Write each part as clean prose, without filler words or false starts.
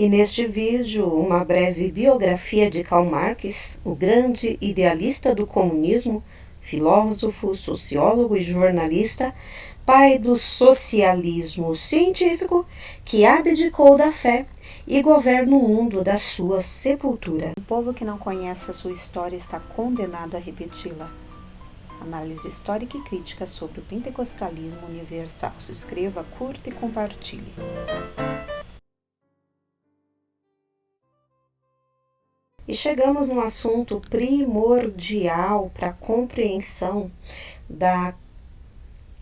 E neste vídeo, uma breve biografia de Karl Marx, o grande idealista do comunismo, filósofo, sociólogo e jornalista, pai do socialismo científico, que abdicou da fé e governa o mundo da sua sepultura. O povo que não conhece a sua história está condenado a repeti-la. Análise histórica e crítica sobre o pentecostalismo universal. Se inscreva, curta e compartilhe. E chegamos num assunto primordial para a compreensão da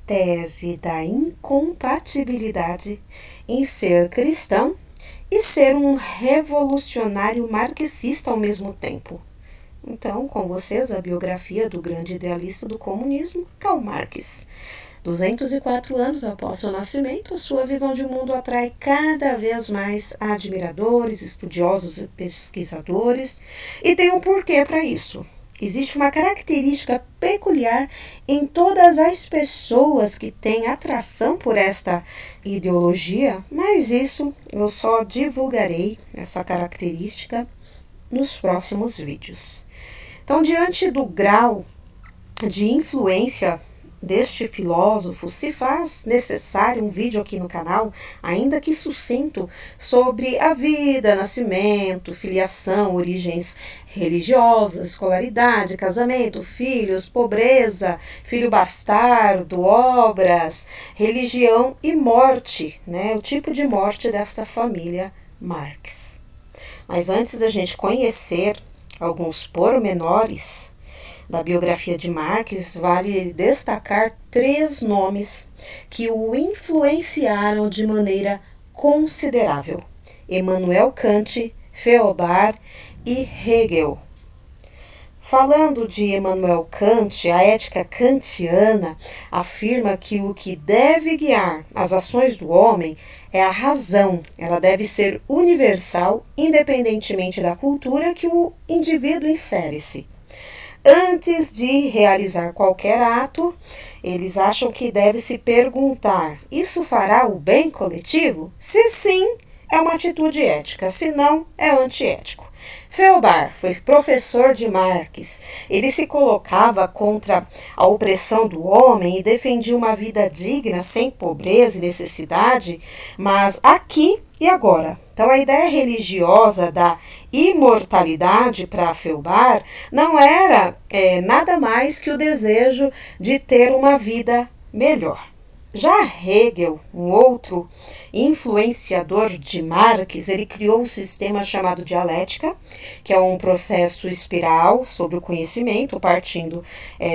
tese da incompatibilidade em ser cristão e ser um revolucionário marxista ao mesmo tempo. Então, com vocês, a biografia do grande idealista do comunismo, Karl Marx. 204 anos após seu nascimento, sua visão de mundo atrai cada vez mais admiradores, estudiosos e pesquisadores, e tem um porquê para isso. Existe uma característica peculiar em todas as pessoas que têm atração por esta ideologia, mas isso eu só divulgarei, essa característica, nos próximos vídeos. Então, diante do grau de influência deste filósofo, se faz necessário um vídeo aqui no canal, ainda que sucinto, sobre a vida, nascimento, filiação, origens religiosas, escolaridade, casamento, filhos, pobreza, filho bastardo, obras, religião e morte, né? O tipo de morte dessa família Marx. Mas antes da gente conhecer alguns pormenores da biografia de Marx, vale destacar 3 nomes que o influenciaram de maneira considerável: Immanuel Kant, Feuerbach e Hegel. Falando de Immanuel Kant, a ética kantiana afirma que o que deve guiar as ações do homem é a razão. Ela deve ser universal, independentemente da cultura que o indivíduo insere-se. Antes de realizar qualquer ato, eles acham que deve se perguntar: isso fará o bem coletivo? Se sim, é uma atitude ética, se não, é antiético. Feuerbach foi professor de Marx. Ele se colocava contra a opressão do homem e defendia uma vida digna, sem pobreza e necessidade, mas aqui e agora. Então, a ideia religiosa da imortalidade para Feuerbach não era nada mais que o desejo de ter uma vida melhor. Já Hegel, um outro influenciador de Marx, ele criou um sistema chamado dialética, que é um processo espiral sobre o conhecimento, partindo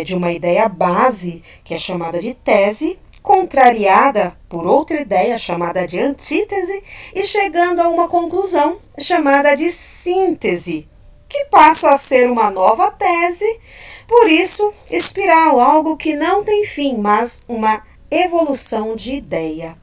de uma ideia base, que é chamada de tese, contrariada por outra ideia chamada de antítese e chegando a uma conclusão chamada de síntese, que passa a ser uma nova tese, por isso, espiral, algo que não tem fim, mas uma evolução de ideia.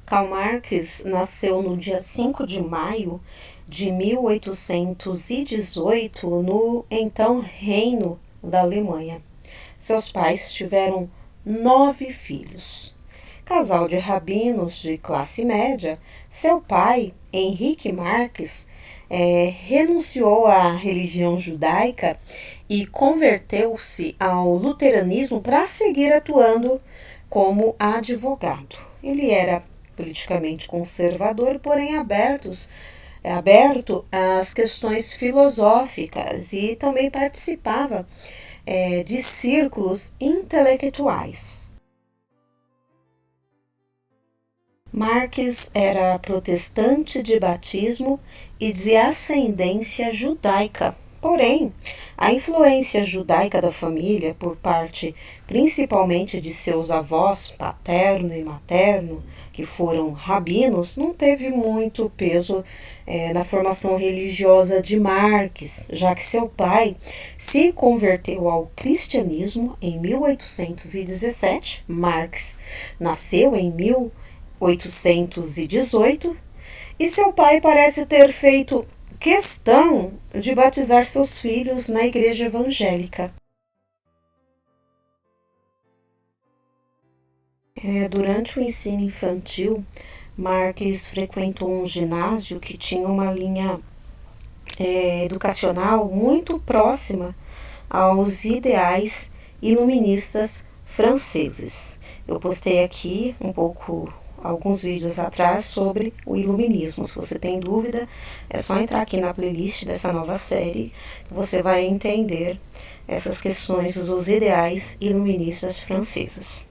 Karl Marx nasceu no dia 5 de maio de 1818 no então Reino da Alemanha. Seus pais tiveram 9 filhos. Casal de rabinos de classe média, seu pai, Henrique Marx, renunciou à religião judaica e converteu-se ao luteranismo para seguir atuando como advogado. Ele era politicamente conservador, porém aberto às questões filosóficas e também participava de círculos intelectuais. Marx era protestante de batismo e de ascendência judaica. Porém, a influência judaica da família, por parte principalmente de seus avós paterno e materno, que foram rabinos, não teve muito peso na formação religiosa de Marx, já que seu pai se converteu ao cristianismo em 1817. Marx nasceu em 1818 e seu pai parece ter feito questão de batizar seus filhos na igreja evangélica. Durante o ensino infantil, Marx frequentou um ginásio que tinha uma linha educacional muito próxima aos ideais iluministas franceses. Eu postei aqui alguns vídeos atrás sobre o iluminismo. Se você tem dúvida, é só entrar aqui na playlist dessa nova série que você vai entender essas questões dos ideais iluministas franceses.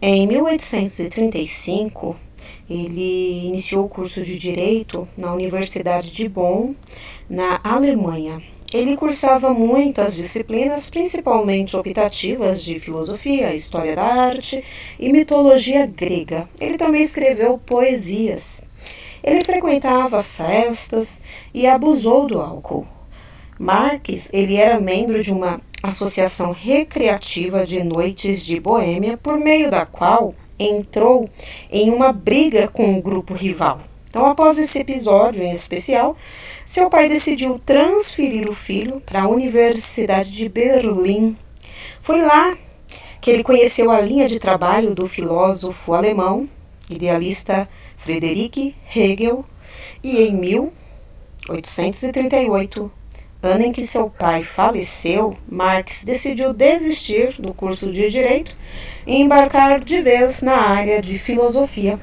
Em 1835, ele iniciou o curso de Direito na Universidade de Bonn, na Alemanha. Ele cursava muitas disciplinas, principalmente optativas de filosofia, história da arte e mitologia grega. Ele também escreveu poesias. Ele frequentava festas e abusou do álcool. Marx, ele era membro de uma associação recreativa de noites de Boêmia, por meio da qual entrou em uma briga com um grupo rival. Então, após esse episódio em especial, seu pai decidiu transferir o filho para a Universidade de Berlim. Foi lá que ele conheceu a linha de trabalho do filósofo alemão, idealista Friedrich Hegel, e em 1838, ano em que seu pai faleceu, Marx decidiu desistir do curso de Direito e embarcar de vez na área de filosofia.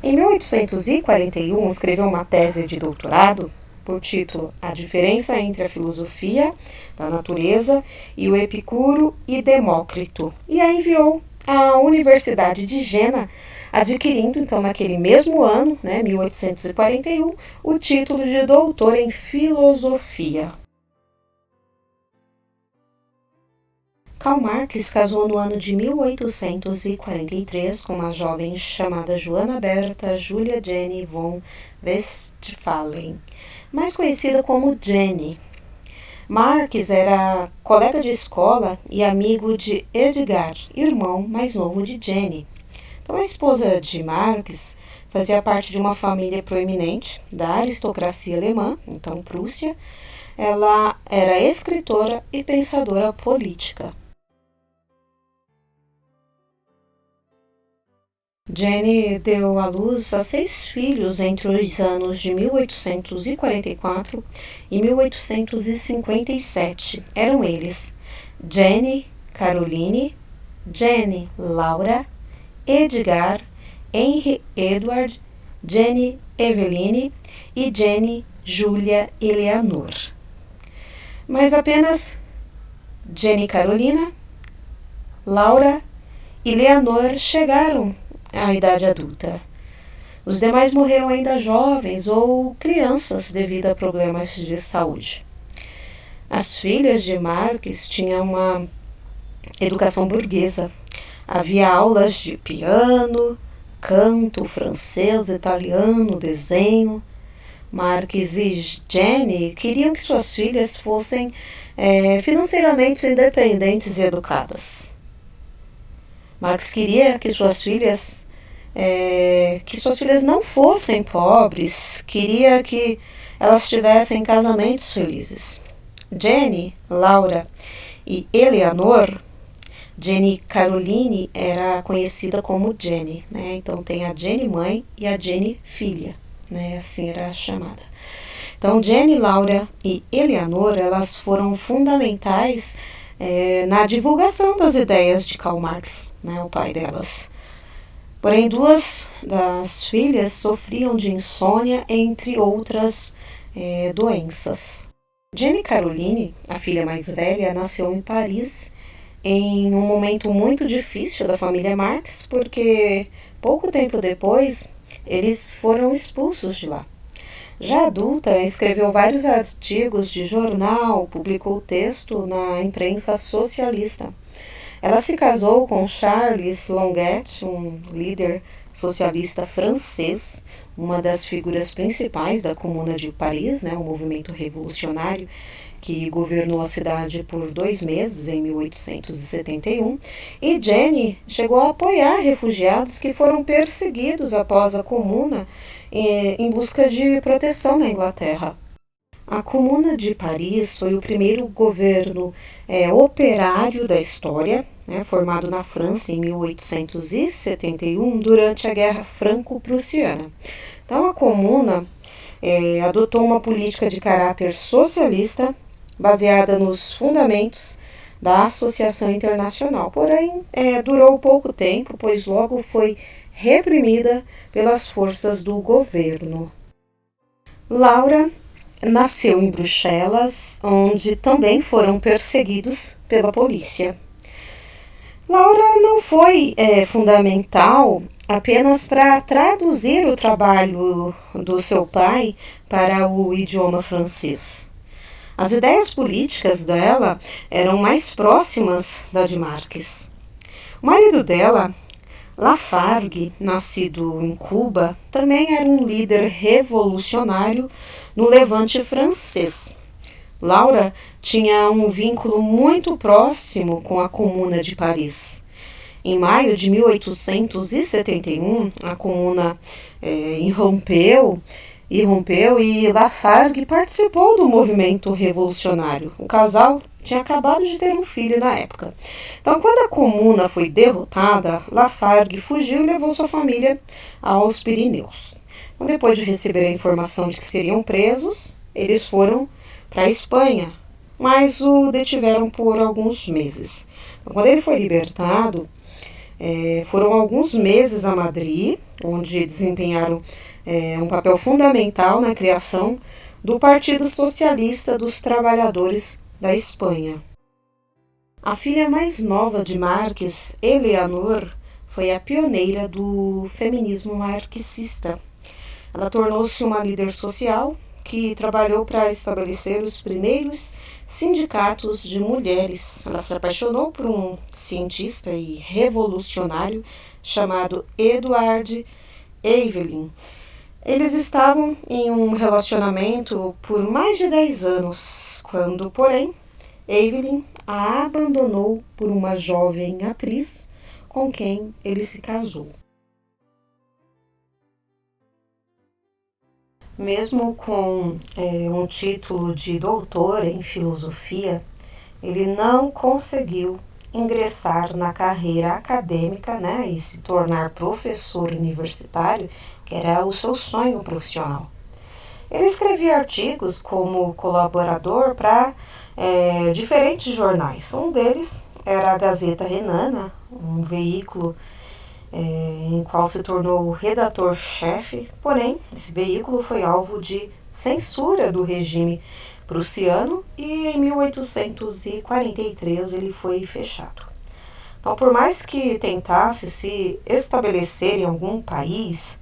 Em 1841, escreveu uma tese de doutorado por título A Diferença entre a Filosofia da Natureza e o Epicuro e Demócrito, e a enviou à Universidade de Jena, adquirindo, então, naquele mesmo ano, 1841, o título de doutor em filosofia. Karl Marx casou no ano de 1843 com uma jovem chamada Johanna Bertha Julia Jenny von Westphalen, mais conhecida como Jenny. Marx era colega de escola e amigo de Edgar, irmão mais novo de Jenny. Então, a esposa de Marx fazia parte de uma família proeminente da aristocracia alemã, então Prússia. Ela era escritora e pensadora política. Jenny deu à luz a 6 filhos entre os anos de 1844 e 1857. Eram eles Jenny Caroline, Jenny Laura, Edgar, Henry Edward, Jenny Eveline e Jenny Julia Eleanor. Mas apenas Jenny Carolina, Laura e Leonor chegaram à idade adulta. Os demais morreram ainda jovens ou crianças devido a problemas de saúde. As filhas de Marx tinham uma educação burguesa. Havia aulas de piano, canto, francês, italiano, desenho. Marx e Jenny queriam que suas filhas fossem financeiramente independentes e educadas. Marx queria que suas filhas não fossem pobres, queria que elas tivessem casamentos felizes. Jenny, Laura e Eleanor, Jenny Caroline era conhecida como Jenny, Então tem a Jenny mãe e a Jenny filha, Assim era chamada. Então Jenny, Laura e Eleanor, elas foram fundamentais na divulgação das ideias de Karl Marx, o pai delas. Porém, 2 das filhas sofriam de insônia, entre outras doenças. Jenny Caroline, a filha mais velha, nasceu em Paris em um momento muito difícil da família Marx, porque pouco tempo depois eles foram expulsos de lá. Já adulta, escreveu vários artigos de jornal, publicou texto na imprensa socialista. Ela se casou com Charles Longuet, um líder socialista francês, uma das figuras principais da Comuna de Paris, um movimento revolucionário que governou a cidade por 2 meses, em 1871, e Jenny chegou a apoiar refugiados que foram perseguidos após a Comuna em busca de proteção na Inglaterra. A Comuna de Paris foi o primeiro governo operário da história, né, formado na França em 1871 durante a Guerra Franco-Prussiana. Então, a Comuna adotou uma política de caráter socialista baseada nos fundamentos da Associação Internacional. Porém, durou pouco tempo, pois logo foi reprimida pelas forças do governo. Laura nasceu em Bruxelas, onde também foram perseguidos pela polícia. Laura não foi fundamental apenas para traduzir o trabalho do seu pai para o idioma francês. As ideias políticas dela eram mais próximas da de Marx. O marido dela, Lafargue, nascido em Cuba, também era um líder revolucionário no Levante francês. Laura tinha um vínculo muito próximo com a Comuna de Paris. Em maio de 1871, a Comuna irrompeu e Lafargue participou do movimento revolucionário. O casal tinha acabado de ter um filho na época. Então, quando a Comuna foi derrotada, Lafargue fugiu e levou sua família aos Pirineus. Então, depois de receber a informação de que seriam presos, eles foram para a Espanha, mas o detiveram por alguns meses. Então, quando ele foi libertado, foram alguns meses a Madrid, onde desempenharam um papel fundamental na criação do Partido Socialista dos Trabalhadores da Espanha. A filha mais nova de Marx, Eleanor, foi a pioneira do feminismo marxista. Ela tornou-se uma líder social que trabalhou para estabelecer os primeiros sindicatos de mulheres. Ela se apaixonou por um cientista e revolucionário chamado Edward Evelyn. Eles estavam em um relacionamento por mais de 10 anos, quando, porém, Evelyn a abandonou por uma jovem atriz com quem ele se casou. Mesmo com um título de doutor em filosofia, ele não conseguiu ingressar na carreira acadêmica, né, e se tornar professor universitário, que era o seu sonho profissional. Ele escrevia artigos como colaborador para diferentes jornais. Um deles era a Gazeta Renana, um veículo em qual se tornou redator-chefe, porém, esse veículo foi alvo de censura do regime prussiano e em 1843 ele foi fechado. Então, por mais que tentasse se estabelecer em algum país,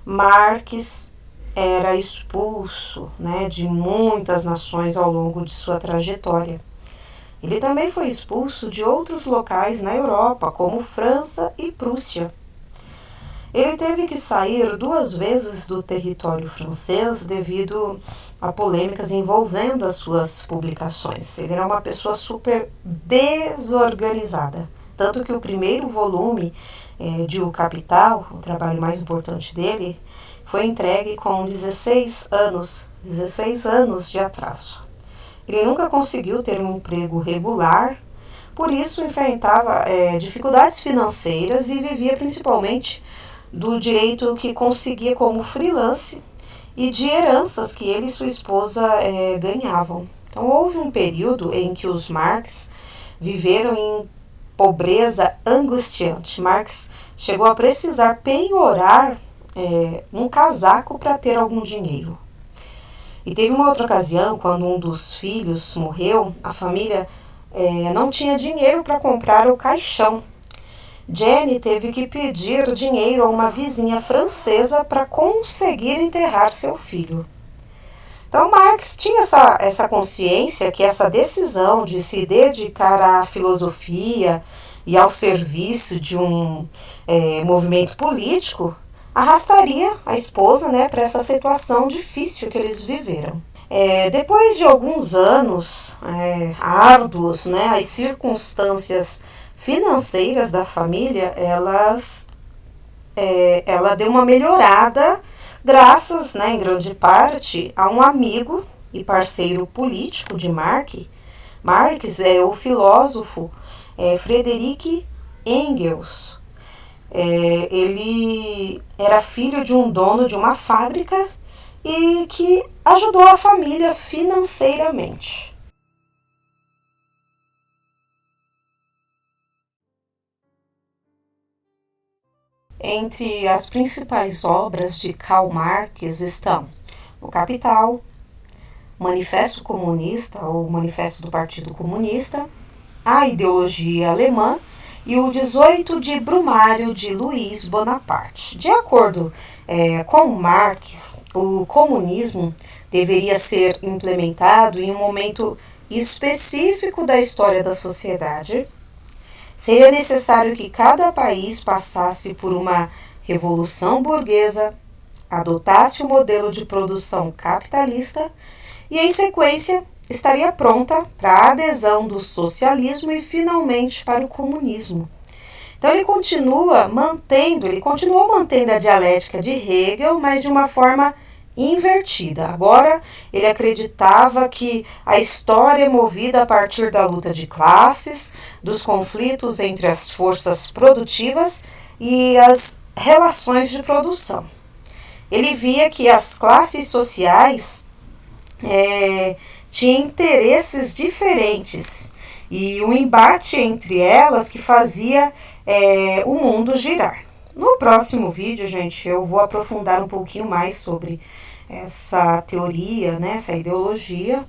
Marx era expulso, né, de muitas nações ao longo de sua trajetória. Ele também foi expulso de outros locais na Europa, como França e Prússia. Ele teve que sair 2 vezes do território francês devido a polêmicas envolvendo as suas publicações. Ele era uma pessoa super desorganizada, tanto que o primeiro volume de O Capital, o trabalho mais importante dele, foi entregue com 16 anos de atraso. Ele nunca conseguiu ter um emprego regular, por isso enfrentava dificuldades financeiras e vivia principalmente do direito que conseguia como freelance e de heranças que ele e sua esposa ganhavam. Então houve um período em que os Marx viveram em pobreza angustiante. Marx chegou a precisar penhorar um casaco para ter algum dinheiro. E teve uma outra ocasião, quando um dos filhos morreu, a família não tinha dinheiro para comprar o caixão. Jenny teve que pedir dinheiro a uma vizinha francesa para conseguir enterrar seu filho. Então, Marx tinha essa consciência que essa decisão de se dedicar à filosofia e ao serviço de um movimento político arrastaria a esposa, né, para essa situação difícil que eles viveram. Depois de alguns anos árduos, né, as circunstâncias financeiras da família, ela deu uma melhorada graças, né, em grande parte, a um amigo e parceiro político de Marx, o filósofo Friedrich Engels. Ele era filho de um dono de uma fábrica e que ajudou a família financeiramente. Entre as principais obras de Karl Marx estão O Capital, Manifesto Comunista ou Manifesto do Partido Comunista, A Ideologia Alemã e o 18 de Brumário de Luiz Bonaparte. De acordo com Marx, o comunismo deveria ser implementado em um momento específico da história da sociedade. Seria necessário que cada país passasse por uma revolução burguesa, adotasse o modelo de produção capitalista e, em sequência, estaria pronta para a adesão do socialismo e, finalmente, para o comunismo. Então, ele continuou mantendo a dialética de Hegel, mas de uma forma invertida. Agora, ele acreditava que a história é movida a partir da luta de classes, dos conflitos entre as forças produtivas e as relações de produção. Ele via que as classes sociais tinham interesses diferentes e um embate entre elas que fazia o mundo girar. No próximo vídeo, gente, eu vou aprofundar um pouquinho mais sobre essa teoria, né, essa ideologia,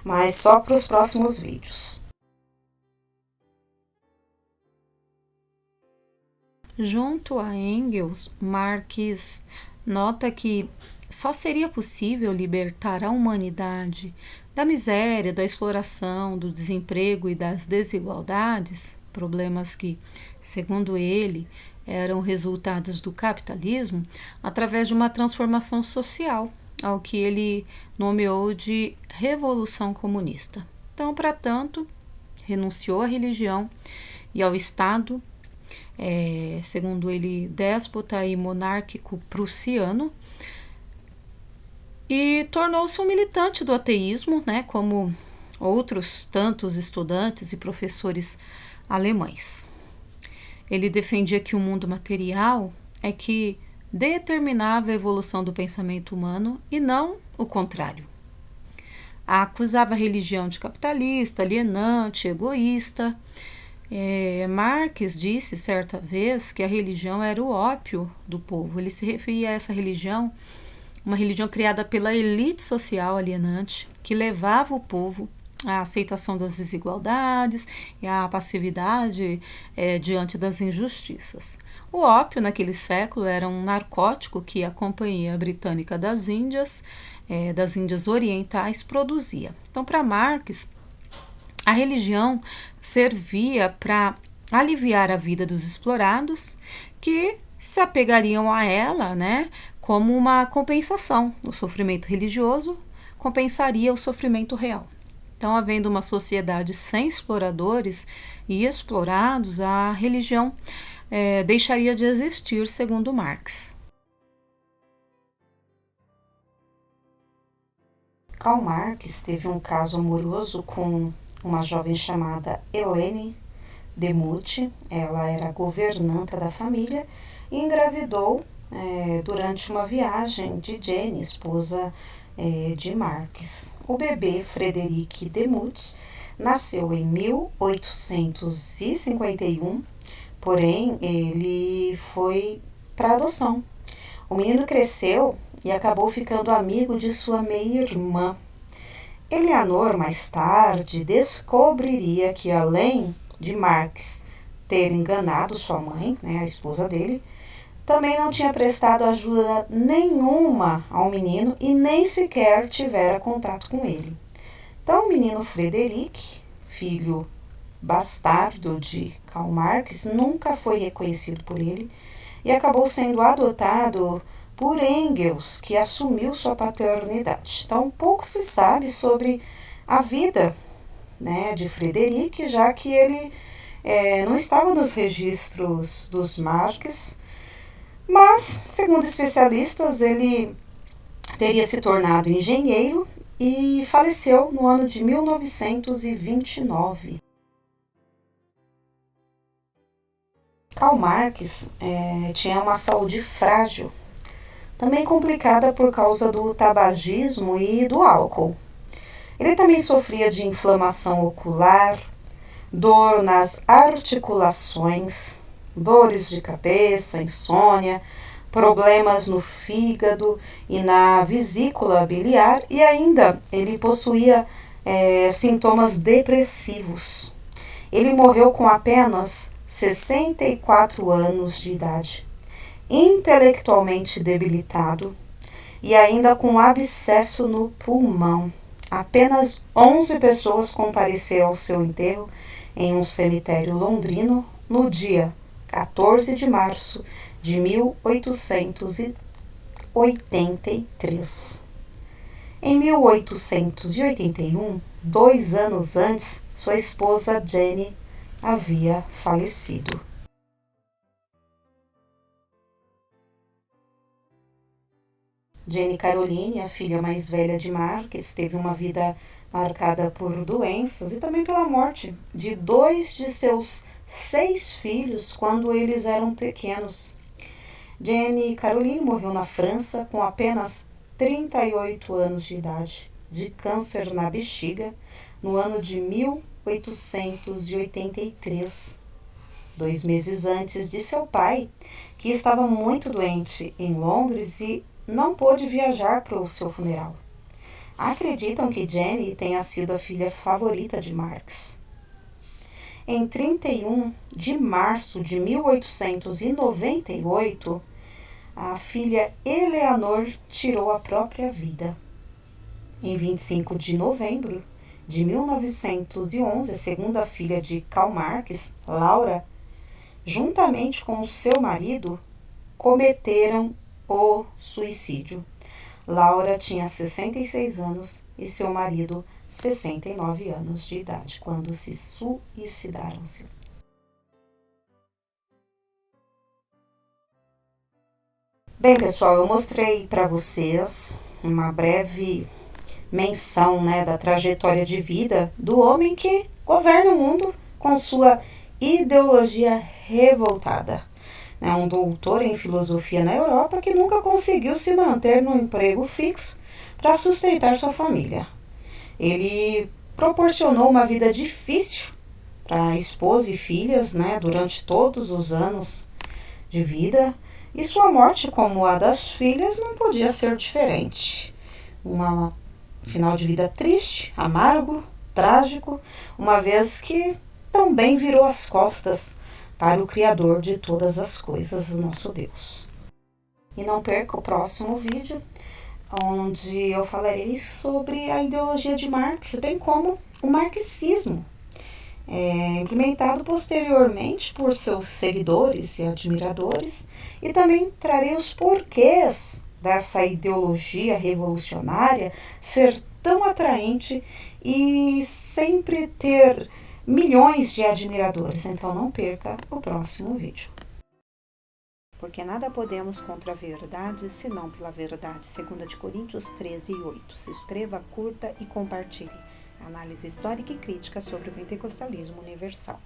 mas só para os próximos vídeos. Junto a Engels, Marx nota que só seria possível libertar a humanidade da miséria, da exploração, do desemprego e das desigualdades, problemas que, segundo ele, eram resultados do capitalismo, através de uma transformação social, ao que ele nomeou de Revolução Comunista. Então, para tanto, renunciou à religião e ao Estado, segundo ele, déspota e monárquico prussiano, e tornou-se um militante do ateísmo, né, como outros tantos estudantes e professores alemães. Ele defendia que o mundo material é que determinava a evolução do pensamento humano e não o contrário. Acusava a religião de capitalista, alienante, egoísta. Marx disse certa vez que a religião era o ópio do povo. Ele se referia a essa religião, uma religião criada pela elite social alienante, que levava o povo à aceitação das desigualdades e à passividade diante das injustiças. O ópio, naquele século, era um narcótico que a Companhia Britânica das Índias Orientais, produzia. Então, para Marx, a religião servia para aliviar a vida dos explorados, que se apegariam a ela, né, como uma compensação. O sofrimento religioso compensaria o sofrimento real. Então, havendo uma sociedade sem exploradores e explorados, a religião deixaria de existir, segundo Marx. Karl Marx teve um caso amoroso com uma jovem chamada Helene Demuth. Ela era governanta da família e engravidou durante uma viagem de Jenny, esposa de Marx. O bebê Friedrich Demuth nasceu em 1851, porém ele foi para adoção. O menino cresceu e acabou ficando amigo de sua meia-irmã. Eleanor, mais tarde, descobriria que, além de Marx ter enganado sua mãe, né, a esposa dele, também não tinha prestado ajuda nenhuma ao menino e nem sequer tivera contato com ele. Então, o menino Friedrich, filho bastardo de Karl Marx, nunca foi reconhecido por ele e acabou sendo adotado por Engels, que assumiu sua paternidade. Então, pouco se sabe sobre a vida, né, de Friedrich, já que ele não estava nos registros dos Marx, mas, segundo especialistas, ele teria se tornado engenheiro e faleceu no ano de 1929. Karl Marx tinha uma saúde frágil, também complicada por causa do tabagismo e do álcool. Ele também sofria de inflamação ocular, dor nas articulações, dores de cabeça, insônia, problemas no fígado e na vesícula biliar, e ainda ele possuía sintomas depressivos. Ele morreu com apenas 64 anos de idade, intelectualmente debilitado e ainda com abscesso no pulmão. Apenas 11 pessoas compareceram ao seu enterro em um cemitério londrino no dia 14 de março de 1883. Em 1881, 2 anos antes, sua esposa Jenny havia falecido. Jenny Caroline, a filha mais velha de Marx, teve uma vida marcada por doenças e também pela morte de 2 de seus 6 filhos quando eles eram pequenos. Jenny Caroline morreu na França com apenas 38 anos de idade, de câncer na bexiga, no ano de 1883, 2 meses antes de seu pai, que estava muito doente em Londres e não pôde viajar para o seu funeral. Acreditam que Jenny tenha sido a filha favorita de Marx. Em 31 de março de 1898, a filha Eleanor tirou a própria vida. Em 25 de novembro de 1911, a segunda filha de Karl Marx, Laura, juntamente com o seu marido, cometeram o suicídio. Laura tinha 66 anos e seu marido 69 anos de idade quando se suicidaram-se. Bem, pessoal, eu mostrei para vocês uma breve menção, da trajetória de vida do homem que governa o mundo com sua ideologia revoltada. Um doutor em filosofia na Europa que nunca conseguiu se manter no emprego fixo para sustentar sua família. Ele proporcionou uma vida difícil para a esposa e filhas, durante todos os anos de vida, e sua morte, como a das filhas, não podia ser diferente. Um final de vida triste, amargo, trágico, uma vez que também virou as costas para o Criador de todas as coisas, o nosso Deus. E não perca o próximo vídeo, onde eu falarei sobre a ideologia de Marx, bem como o marxismo, implementado posteriormente por seus seguidores e admiradores, e também trarei os porquês dessa ideologia revolucionária ser tão atraente e sempre ter milhões de admiradores. Então não perca o próximo vídeo. Porque nada podemos contra a verdade, senão pela verdade. 2 Coríntios 13:8. Se inscreva, curta e compartilhe. Análise histórica e crítica sobre o pentecostalismo universal.